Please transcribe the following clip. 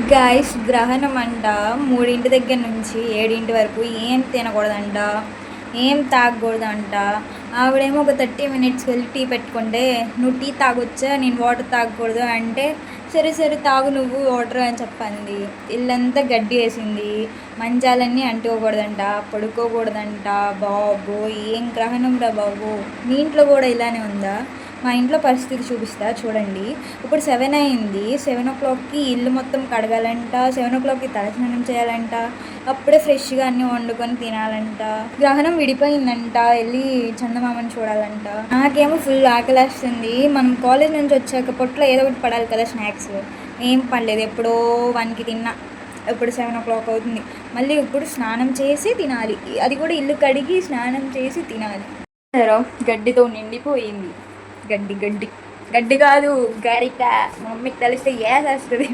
Guys గ్రహణం అంట 3 దగ్గర నుంచి 7 వరకు ఏం తినకూడదంట, ఏం తాగకూడదంట. ఆవిడేమో ఒక 30 మినిట్స్కి వెళ్ళి టీ పెట్టుకుంటే నువ్వు టీ తాగొచ్చా, నేను వాటర్ తాగకూడదు అంటే సరే సరే తాగు నువ్వు వాటర్ అని చెప్పింది. ఇల్లంతా గడ్డి వేసింది, మంచాలన్నీ అంటుకోకూడదంట, పడుకోకూడదంట. బాబు ఏం గ్రహణం రా బాబు. మీ ఇంట్లో కూడా ఇలానే ఉందా? మా ఇంట్లో పరిస్థితి చూపిస్తా చూడండి. ఇప్పుడు 7 అయింది, 7 o'clockకి ఇల్లు మొత్తం కడగాలంట, 7 o'clockకి తలస్నానం చేయాలంట, అప్పుడే ఫ్రెష్గా అన్నీ వండుకొని తినాలంట. గ్రహణం విడిపోయిందంట, వెళ్ళి చందమామని చూడాలంట. నాకేమో ఫుల్ ఆకలేస్తుంది. మనం కాలేజ్ నుంచి వచ్చాక పొట్లో ఏదో ఒకటి పడాలి కదా స్నాక్స్. ఏం పడలేదు, ఎప్పుడో 1కి తిన్నా, ఇప్పుడు 7 o'clock అవుతుంది. మళ్ళీ ఇప్పుడు స్నానం చేసి తినాలి, అది కూడా ఇల్లు కడిగి స్నానం చేసి తినాలి. గడ్డితో నిండిపోయింది. గడ్డి గడ్డి గడ్డి కాదు గరిక. మా మమ్మీకి తెలిస్తే ఏసేస్తుంది.